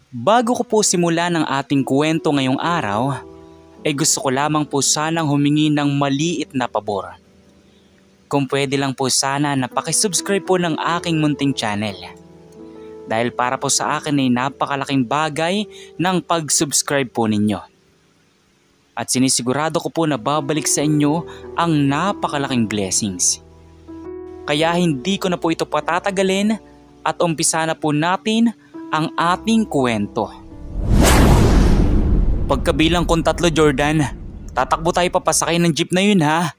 Bago ko po simulan ang ating kwento ngayong araw, ay gusto ko lamang po sanang humingi ng maliit na pabor. Kung pwede lang po sana na pakisubscribe po ng aking munting channel. Dahil para po sa akin ay napakalaking bagay ng pag-subscribe po ninyo. At sinisigurado ko po na babalik sa inyo ang napakalaking blessings. Kaya hindi ko na po ito patatagalin at umpisa na po natin ang ating kwento. Pagkabilang kong 3, Jordan, tatakbo tayo papasakay ng jeep na yun ha.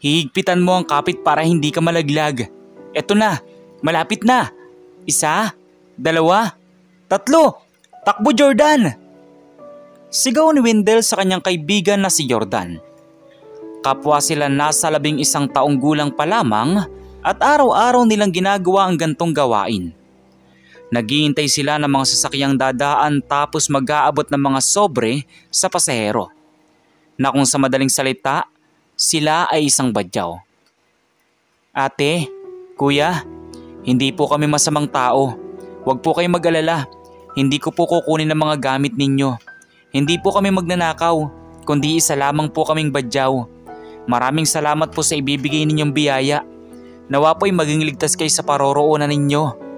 Hihigpitan mo ang kapit para hindi ka malaglag. Eto na, malapit na. 1, 2, 3, takbo Jordan! Sigaw ni Wendell sa kanyang kaibigan na si Jordan. Kapwa sila nasa 11 taong gulang pa lamang at araw-araw nilang ginagawa ang gantong gawain. Naghihintay sila ng mga sasakyang dadaan tapos mag-aabot ng mga sobre sa pasahero. Na kung sa madaling salita, sila ay isang badyaw. Ate, kuya, hindi po kami masamang tao. Huwag po kayong mag-alala. Hindi ko po kukunin ang mga gamit ninyo. Hindi po kami magnanakaw, kundi isa lamang po kaming badyaw. Maraming salamat po sa ibibigay ninyong biyaya. Nawa po'y maging ligtas kayo sa paroroonan ninyo.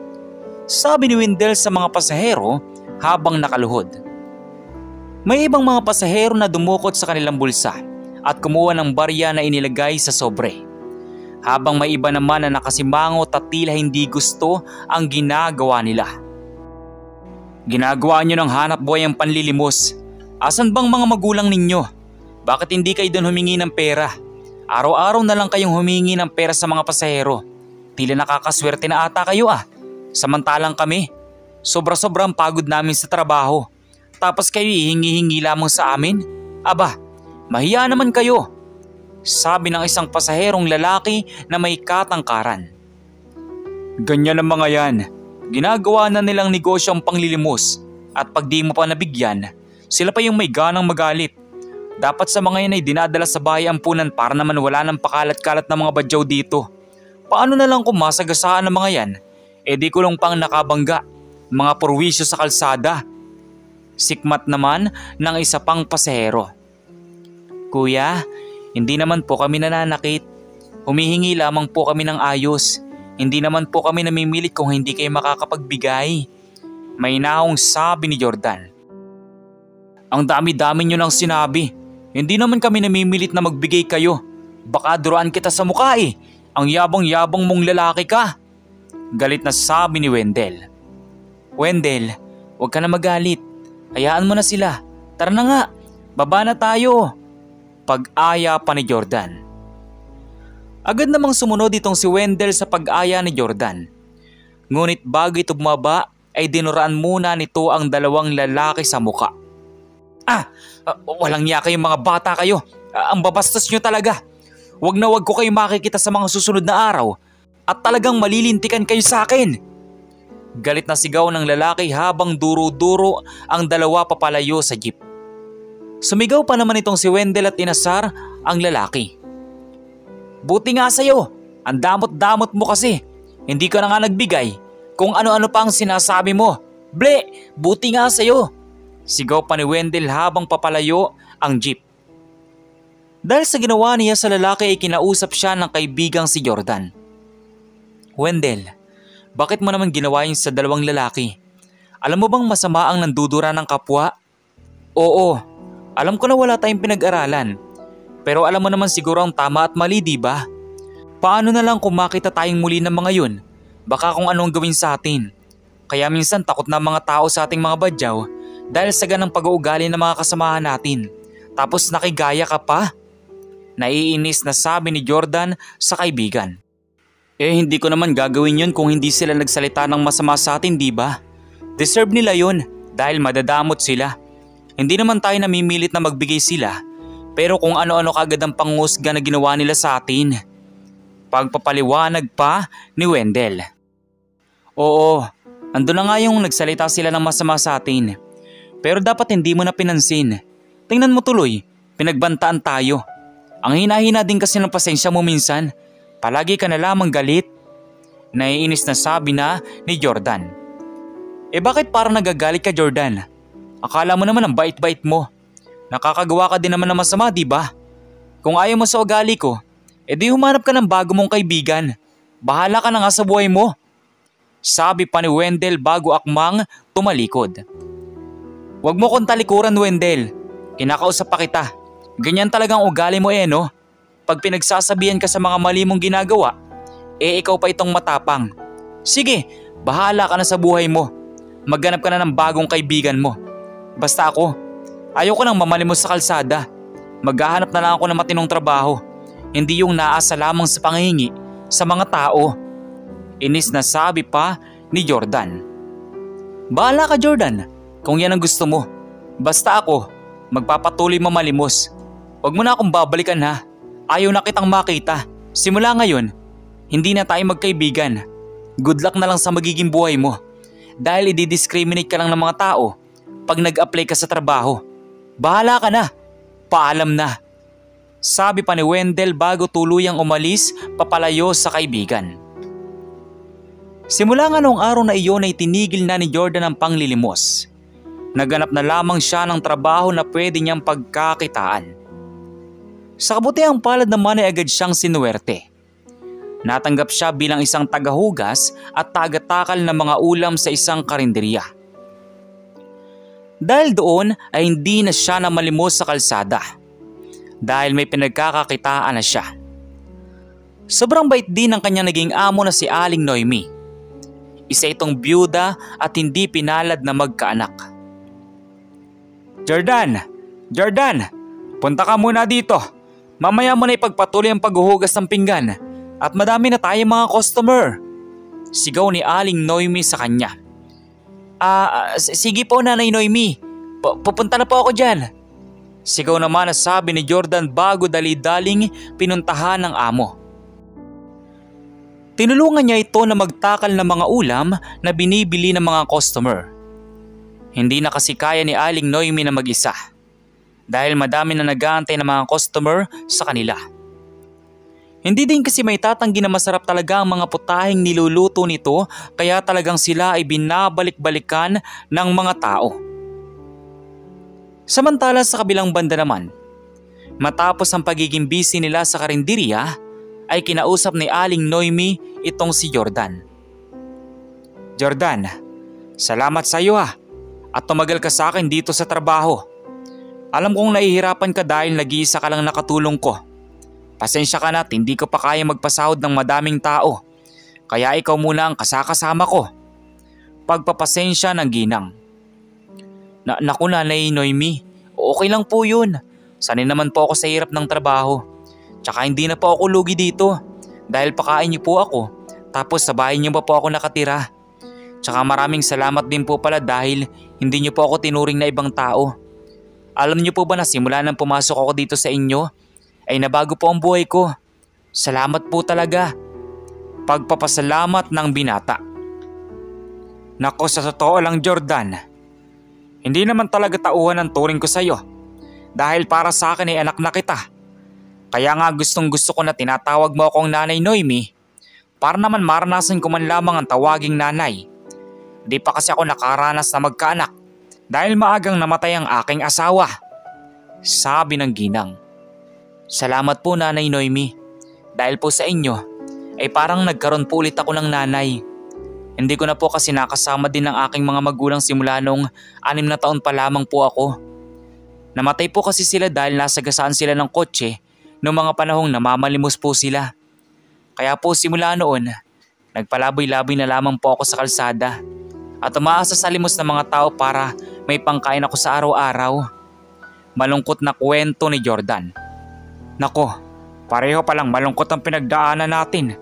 Sabi ni Wendell sa mga pasahero habang nakaluhod. May ibang mga pasahero na dumukot sa kanilang bulsa at kumuha ng barya na inilagay sa sobre. Habang may iba naman na nakasimangot at tila hindi gusto ang ginagawa nila. Ginagawa nyo ng hanap buhay ang panlilimos. Asan bang mga magulang ninyo? Bakit hindi kayo doon humingi ng pera? Araw-araw na lang kayong humingi ng pera sa mga pasahero. Tila nakakaswerte na ata kayo ah. Samantalang kami, sobra-sobrang pagod namin sa trabaho. Tapos kayo hihingi-hingi lamang sa amin? Aba, mahiya naman kayo. Sabi ng isang pasaherong lalaki na may katangkaran. Ganyan ang mga yan. Ginagawa na nilang negosyo ang panglilimos. At pag di mo pa nabigyan, sila pa yung may ganang magalit. Dapat sa mga yan ay dinadala sa bahay ampunan para naman wala ng pakalat-kalat na mga badyaw dito. Paano na lang kung masagasaan ng mga yan? E di kulong pang nakabangga, mga purwisyo sa kalsada. Sikmat naman ng isa pang pasahero. Kuya, hindi naman po kami nananakit. Humihingi lamang po kami ng ayos. Hindi naman po kami namimilit kung hindi kayo makakapagbigay. May naong sabi ni Jordan. Ang dami-dami nyo nang sinabi. Hindi naman kami namimilit na magbigay kayo. Baka duraan kita sa mukha eh. Ang yabang-yabang mong lalaki ka. Galit na sabi ni Wendell. Wendell, huwag ka na magalit. Hayaan mo na sila. Tara na nga, baba na tayo. Pag-aya pa ni Jordan. Agad namang sumunod itong si Wendell sa pag-aya ni Jordan. Ngunit bago ito bumaba ay dinuraan muna nito ang 2 lalaki sa muka. Walang niya kayong mga bata kayo. Ang babastos nyo talaga. Huwag na huwag ko kayo makikita sa mga susunod na araw at talagang malilintikan kayo sa akin. Galit na sigaw ng lalaki habang duro-duro ang 2 papalayo sa jeep. Sumigaw pa naman itong si Wendell at inasar ang lalaki. Buti nga sa'yo, ang damot-damot mo kasi. Hindi ka na nga nagbigay. Kung ano-ano pa ang sinasabi mo. Ble, buti nga sa'yo. Sigaw pa ni Wendell habang papalayo ang jeep. Dahil sa ginawa niya sa lalaki ay kinausap siya ng kaibigang si Jordan. Wendell, bakit mo naman ginawa yun sa 2 lalaki? Alam mo bang masama ang nandudura ng kapwa? Oo, alam ko na wala tayong pinag-aralan. Pero alam mo naman siguro ang tama at mali, di ba? Paano na lang kung makita tayong muli ng mga yun? Baka kung anong gawin sa atin. Kaya minsan takot na mga tao sa ating mga badyaw dahil sa ganang pag-uugali ng mga kasamahan natin. Tapos nakigaya ka pa? Naiinis na sabi ni Jordan sa kaibigan. Hindi ko naman gagawin yun kung hindi sila nagsalita ng masama sa atin, di ba? Deserve nila yun dahil madadamot sila. Hindi naman tayo namimilit na magbigay sila, pero kung ano-ano kagad ang pangusga na ginawa nila sa atin. Pagpapaliwanag pa ni Wendell. Oo, andun na nga yung nagsalita sila ng masama sa atin. Pero dapat hindi mo na pinansin. Tingnan mo tuloy, pinagbantaan tayo. Ang hina-hina din kasi ng pasensya mo minsan. Palagi ka na lamang galit. Naiinis na sabi na ni Jordan. Bakit parang nagagalit ka, Jordan? Akala mo naman ang bait-bait mo. Nakakagawa ka din naman ng masama, di ba? Kung ayaw mo sa ugali ko, di humanap ka ng bago mong kaibigan. Bahala ka na nga sa buhay mo. Sabi pa ni Wendell bago akmang tumalikod. Huwag mo kong talikuran, Wendell. Kinakausap pa kita. Ganyan talagang ugali mo no? Pag pinagsasabihan ka sa mga mali mong ginagawa, ikaw pa itong matapang. Sige, bahala ka na sa buhay mo. Maghanap ka na ng bagong kaibigan mo. Basta ako, ayoko nang mamalimos sa kalsada. Maghahanap na lang ako ng matinong trabaho. Hindi yung naasa lamang sa pangihingi sa mga tao. Inis na sabi pa ni Jordan. Bahala ka, Jordan, kung yan ang gusto mo. Basta ako, magpapatuloy mamalimos. Huwag mo na akong babalikan ha. Ayaw na kitang makita. Simula ngayon, hindi na tayo magkaibigan. Good luck na lang sa magiging buhay mo. Dahil i-discriminate ka lang ng mga tao pag nag-apply ka sa trabaho. Bahala ka na. Paalam na. Sabi pa ni Wendell bago tuluyang umalis papalayo sa kaibigan. Simula nga noong araw na iyon ay tinigil na ni Jordan ang panglilimos. Naganap na lamang siya ng trabaho na pwede niyang pagkakitaan. Sa kabutihang palad naman ay agad siyang sinuwerte. Natanggap siya bilang isang tagahugas at tagatakal ng mga ulam sa isang karinderya. Dahil doon ay hindi na siya namalimos sa kalsada. Dahil may pinagkakakitaan na siya. Sobrang bait din ng kanyang naging amo na si Aling Noemi. Isa itong byuda at hindi pinalad na magkaanak. Jordan, punta ka muna dito. Mamaya mo na ipagpatuloy ang paghuhugas ng pinggan. At madami na tayong mga customer. Sigaw ni Aling Noemi sa kanya. Sige po, Nanay Noemi. Pupunta na po ako dyan. Sigaw naman na sabi ni Jordan bago dali-daling pinuntahan ng amo. Tinulungan niya ito na magtakal ng mga ulam na binibili ng mga customer. Hindi na kasi kaya ni Aling Noemi na mag-isa. Dahil madami na nag-aantay ng mga customer sa kanila. Hindi din kasi may tatanggi na masarap talaga ang mga putahing niluluto nito kaya talagang sila ay binabalik-balikan ng mga tao. Samantala sa kabilang banda naman, matapos ang pagiging busy nila sa karinderya, ay kinausap ni Aling Noemi itong si Jordan. Jordan, salamat sa iyo at tumagal ka sa akin dito sa trabaho. Alam kong nahihirapan ka dahil nag-iisa ka lang nakatulong ko. Pasensya ka na at hindi ko pa kaya magpasahod ng madaming tao. Kaya ikaw muna ang kasakasama ko. Pagpapasensya ng ginang. Naku Nanay Noemi, okay lang po yun. Sanay naman po ako sa hirap ng trabaho. Tsaka hindi na po ako lugi dito. Dahil pakain niyo po ako. Tapos sa bahay niyo pa po ako nakatira. Tsaka maraming salamat din po pala dahil hindi niyo po ako tinuring na ibang tao. Alam niyo po ba na simula nang pumasok ako dito sa inyo, ay nabago po ang buhay ko. Salamat po talaga. Pagpapasalamat ng binata. Nako sa totoo lang Jordan, hindi naman talaga tauhan ang turing ko sa iyo. Dahil para sa akin ay anak na kita. Kaya nga gustong gusto ko na tinatawag mo akong Nanay Noemi para naman maranasan ko man lamang ang tawaging nanay. Di pa kasi ako nakaranas na magkaanak dahil maagang namatay ang aking asawa. Sabi ng ginang. Salamat po Nanay Noemi. Dahil po sa inyo ay parang nagkaroon po ulit ako ng nanay. Hindi ko na po kasi nakasama din ng aking mga magulang simula nung 6 na taon pa lamang po ako. Namatay po kasi sila dahil nasagasaan sila ng kotse noong mga panahong namamalimos po sila. Kaya po simula noon, nagpalaboy-laboy na lamang po ako sa kalsada at umaasa sa limos ng mga tao para may pangkain ako sa araw-araw. Malungkot na kwento ni Jordan. Nako, pareho palang malungkot ang pinagdaanan natin.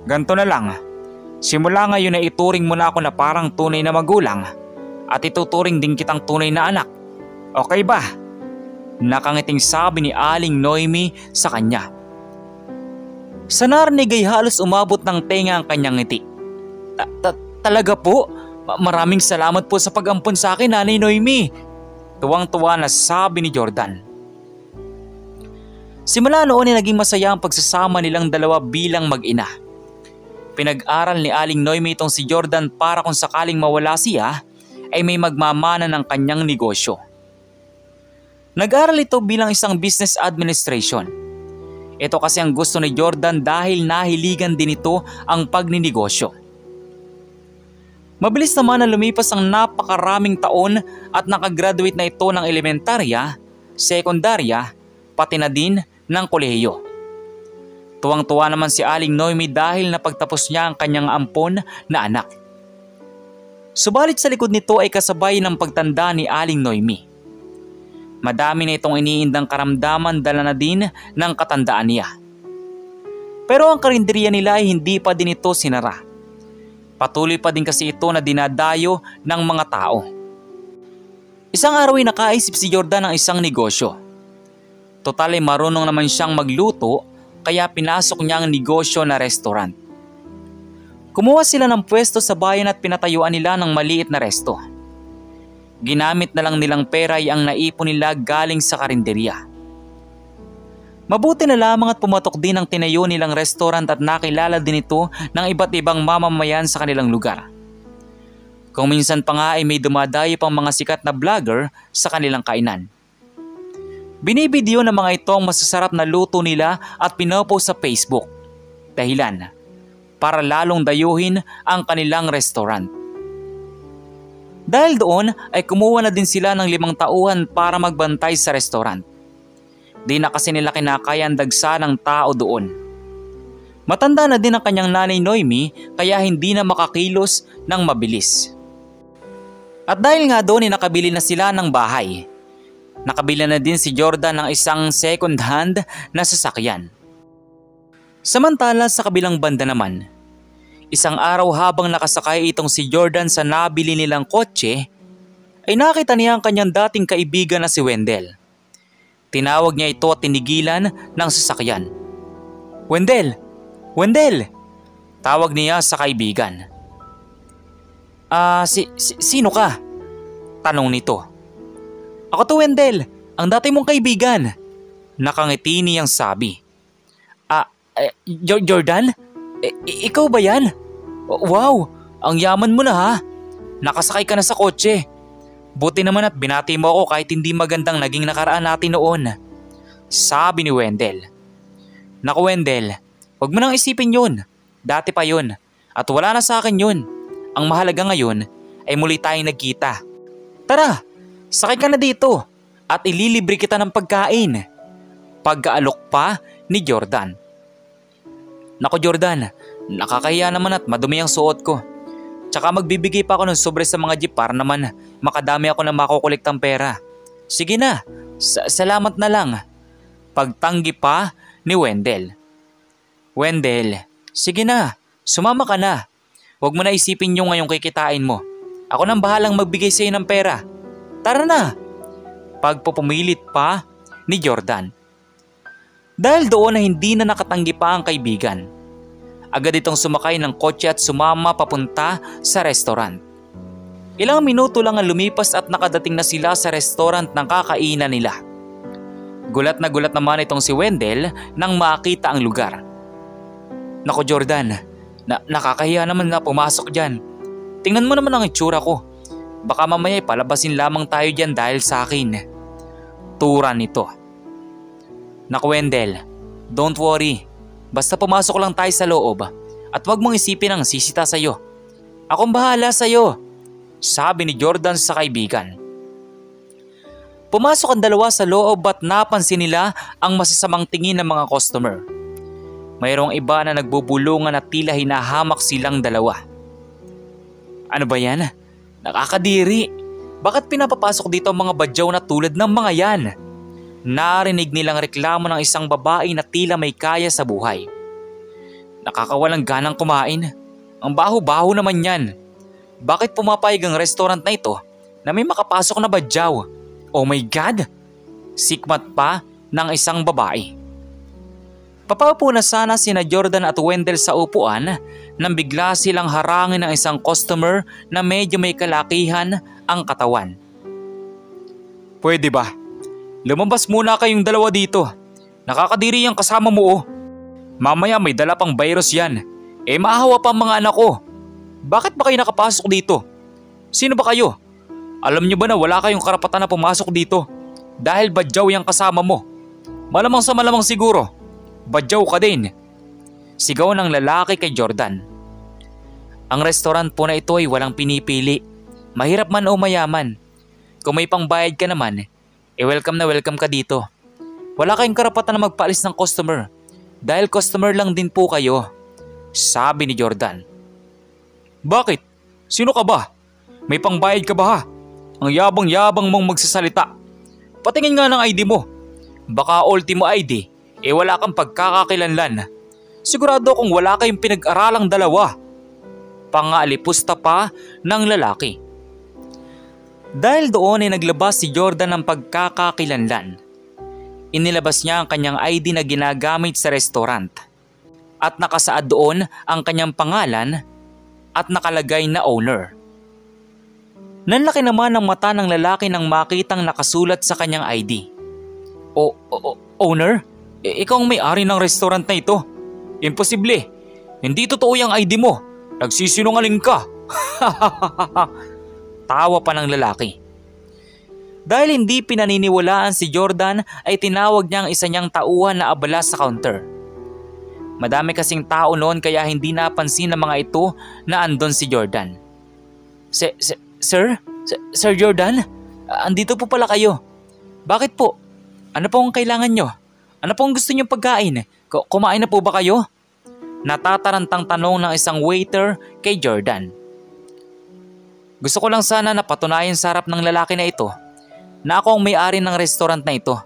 Ganto na lang, simula ngayon ay ituring mo na ako na parang tunay na magulang at ituturing din kitang tunay na anak. Okay ba? Nakangiting sabi ni Aling Noemi sa kanya. Sa narinig ay halos umabot ng tenga ang kanyang ngiti. Talaga po? Maraming salamat po sa pag-ampon sa akin, Nanay Noemi. Tuwang-tuwa na sabi ni Jordan. Simula noon ay naging masaya ang pagsasama nilang dalawa bilang mag-ina. Pinag-aral ni Aling Noemi itong si Jordan para kung sakaling mawala siya ay may magmamana ng kanyang negosyo. Nag-aral ito bilang isang business administration. Ito kasi ang gusto ni Jordan dahil nahiligan din ito ang pagninegosyo. Mabilis naman na lumipas ang napakaraming taon at nakagraduate na ito ng elementarya, sekundarya, pati na din ng kolehiyo. Tuwang-tuwa naman si Aling Noemi dahil napagtapos niya ang kanyang ampon na anak. Subalit sa likod nito ay kasabay ng pagtanda ni Aling Noemi. Madami na itong iniindang karamdaman dala na din ng katandaan niya. Pero ang karinderya nila ay hindi pa din ito sinara. Patuloy pa din kasi ito na dinadayo ng mga tao. Isang araw ay nakaisip si Jordan ng isang negosyo. Total ay marunong naman siyang magluto kaya pinasok niya ang negosyo na restaurant. Kumuha sila ng pwesto sa bayan at pinatayuan nila ng maliit na resto. Ginamit na lang nilang pera ay ang naipon nila galing sa karinderya. Mabuti na lamang at pumatok din ang tinayo nilang restaurant at nakilala din ito ng iba't ibang mamamayan sa kanilang lugar. Kung minsan pa nga ay may dumadayo pang mga sikat na vlogger sa kanilang kainan. Binibideo ng mga ito ang masasarap na luto nila at pinopost sa Facebook. Dahilan, para lalong dayuhin ang kanilang restaurant. Dahil doon ay kumuha na din sila ng 5 tauhan para magbantay sa restaurant. Di na kasi nila kinakaya ang dagsa ng tao doon. Matanda na din ang kanyang nanay Noemi kaya hindi na makakilos ng mabilis. At dahil nga doon ay nakabili na sila ng bahay. Nakabili na din si Jordan ng isang second hand na sasakyan. Samantala sa kabilang banda naman, isang araw habang nakasakay itong si Jordan sa nabili nilang kotse, ay nakita niya ang kanyang dating kaibigan na si Wendell. Tinawag niya ito at tinigilan ng sasakyan. "Wendell! Wendell!" Tawag niya sa kaibigan. Sino ka?" Tanong nito. "Ako to, Wendell, ang dati mong kaibigan." Nakangiti niyang sabi. Jordan? Ikaw ba yan? Wow, ang yaman mo na ha. Nakasakay ka na sa kotse. Buti naman at binati mo ako kahit hindi magandang naging nakaraan natin noon. Sabi ni Wendell. Naku Wendell, huwag mo nang isipin yun. Dati pa yun. At wala na sa akin yun. Ang mahalaga ngayon ay muli tayong nagkita. Tara, sakay ka na dito at ililibre kita ng pagkain. Pag-aalok pa ni Jordan. Naku Jordan, nakakahiya naman at madumi ang suot ko. Tsaka magbibigay pa ako ng sobre sa mga jeep para naman makadami ako ng makukuliktang pera. Sige na, salamat na lang. Pagtanggi pa ni Wendell. Wendell, sige na, sumama ka na. Huwag mo na isipin yung ngayong kikitain mo. Ako nang bahalang magbigay sa'yo ng pera. Tara na. Pagpupumilit pa ni Jordan. Dahil doon na hindi na nakatanggi pa ang kaibigan. Agad itong sumakay ng kotse at sumama papunta sa restaurant. Ilang minuto lang ang lumipas at nakadating na sila sa restaurant ng kakainan nila. Gulat na gulat naman itong si Wendell nang makita ang lugar. Naku Jordan, nakakahiya naman na pumasok dyan. Tingnan mo naman ang itsura ko. Baka mamaya palabasin lamang tayo dyan dahil sa akin. Tura nito. Naku Wendell, don't worry. Basta pumasok lang tayo sa loob at huwag mong isipin ang sisita sa'yo. Akong bahala sa'yo, sabi ni Jordan sa kaibigan. Pumasok ang dalawa sa loob at napansin nila ang masasamang tingin ng mga customer. Mayroong iba na nagbubulungan at tila hinahamak silang dalawa. Ano ba yan? Nakakadiri. Bakit pinapapasok dito ang mga badyaw na tulad ng mga yan? Narinig nilang reklamo ng isang babae na tila may kaya sa buhay. Nakakawalang ganang kumain. Ang baho-baho naman yan. Bakit pumapayag ang restaurant na ito na may makapasok na badyaw? Oh my God! Sikmat pa ng isang babae. Papaupo na sana sina Jordan at Wendell sa upuan nang bigla silang harangin ng isang customer na medyo may kalakihan ang katawan. Pwede ba? Lumabas muna kayong dalawa dito. Nakakadiri ang kasama mo oh. Mamaya may dala pang virus yan. Maahawa pa ang mga anak ko. Bakit ba kayo nakapasok dito? Sino ba kayo? Alam niyo ba na wala kayong karapatan na pumasok dito? Dahil badyaw yung kasama mo. Malamang sa malamang siguro, badyaw ka din. Sigaw ng lalaki kay Jordan. Ang restaurant po na ito ay walang pinipili. Mahirap man o mayaman. Kung may pangbayad ka naman, welcome na welcome ka dito. Wala kayong karapatan na magpaalis ng customer. Dahil customer lang din po kayo. Sabi ni Jordan. Bakit? Sino ka ba? May pangbayad ka ba ha? Ang yabang-yabang mong magsasalita. Patingin nga ng ID mo. Baka ultimo ID, wala kang pagkakakilanlan. Sigurado kung wala kayong pinag-aralang dalawa. Pangalipusta pa ng lalaki. Dahil doon ay naglabas si Jordan ng pagkakakilanlan. Inilabas niya ang kanyang ID na ginagamit sa restaurant. At nakasaad doon ang kanyang pangalan at nakalagay na owner. Nanlaki naman ang mata ng lalaki nang makitang nakasulat sa kanyang ID. Owner? Ikaw ang may-ari ng restaurant na ito. Imposible. Hindi totoo yung ID mo. Nagsisinungaling ka. Tawa pa ng lalaki. Dahil hindi pinaniniwalaan si Jordan ay tinawag niya ang isa niyang tauhan na abala sa counter. Madami kasing tao noon kaya hindi napansin ng mga ito na andon si Jordan. Sir Jordan? Andito po pala kayo. Bakit po? Ano po ang kailangan nyo? Ano po ang gusto nyo pagkain? Kumain na po ba kayo? Natatarantang tanong ng isang waiter kay Jordan. Gusto ko lang sana na patunayan sa harap ng lalaki na ito na ako ang may-ari ng restaurant na ito.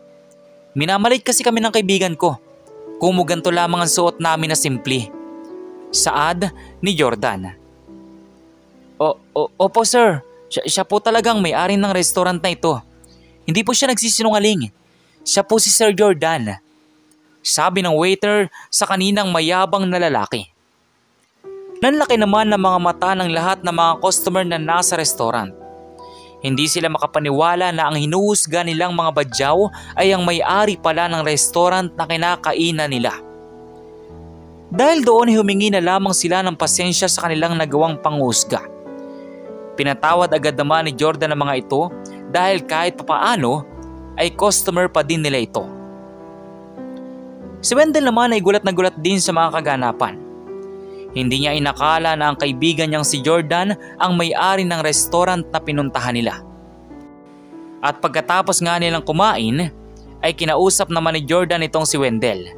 Minamalit kasi kami ng kaibigan ko. Kung mo ganito lamang ang suot namin na simple. Saad ni Jordan. Opo sir, siya po talagang may-ari ng restaurant na ito. Hindi po siya nagsisinungaling. Siya po si Sir Jordan. Sabi ng waiter sa kaninang mayabang na lalaki. Nanlaki naman ng mga mata ng lahat ng mga customer na nasa restaurant. Hindi sila makapaniwala na ang hinuhusga nilang mga badyaw ay ang may-ari pala ng restaurant na kinakainan nila. Dahil doon humingi na lamang sila ng pasensya sa kanilang nagawang panghusga. Pinatawad agad naman ni Jordan ang mga ito dahil kahit papaano ay customer pa din nila ito. Si Wendell naman ay gulat na gulat din sa mga kaganapan. Hindi niya inakala na ang kaibigan niyang si Jordan ang may-ari ng restaurant na pinuntahan nila. At pagkatapos nga nilang kumain, ay kinausap naman ni Jordan itong si Wendell.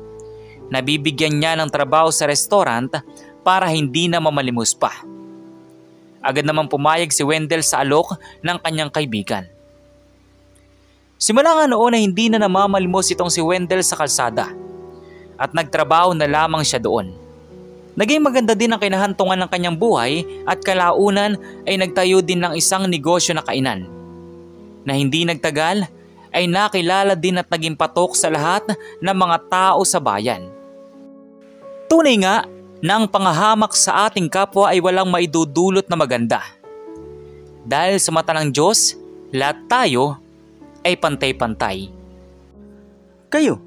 Nabibigyan niya ng trabaho sa restaurant para hindi na mamalimos pa. Agad naman pumayag si Wendell sa alok ng kanyang kaibigan. Simula nga noon ay hindi na namamalimos itong si Wendell sa kalsada at nagtrabaho na lamang siya doon. Naging maganda din ang kinahantungan ng kanyang buhay at kalaunan ay nagtayo din ng isang negosyo na kainan. Na hindi nagtagal ay nakilala din at naging patok sa lahat ng mga tao sa bayan. Tunay nga na ang pangahamak sa ating kapwa ay walang maidudulot na maganda. Dahil sa mata ng Diyos, lahat tayo ay pantay-pantay. Kayo,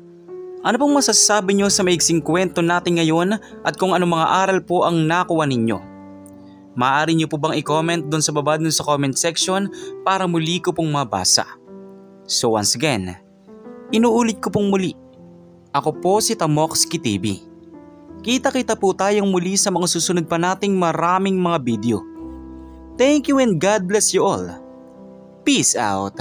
ano pong masasabi nyo sa maiksing kwento natin ngayon at kung anong mga aral po ang nakuha ninyo? Maaari nyo po bang i-comment doon sa baba doon sa comment section para muli ko pong mabasa. So once again, inuulit ko pong muli. Ako po si Tamoxki TV. Kita-kita po tayong muli sa mga susunod pa nating maraming mga video. Thank you and God bless you all. Peace out.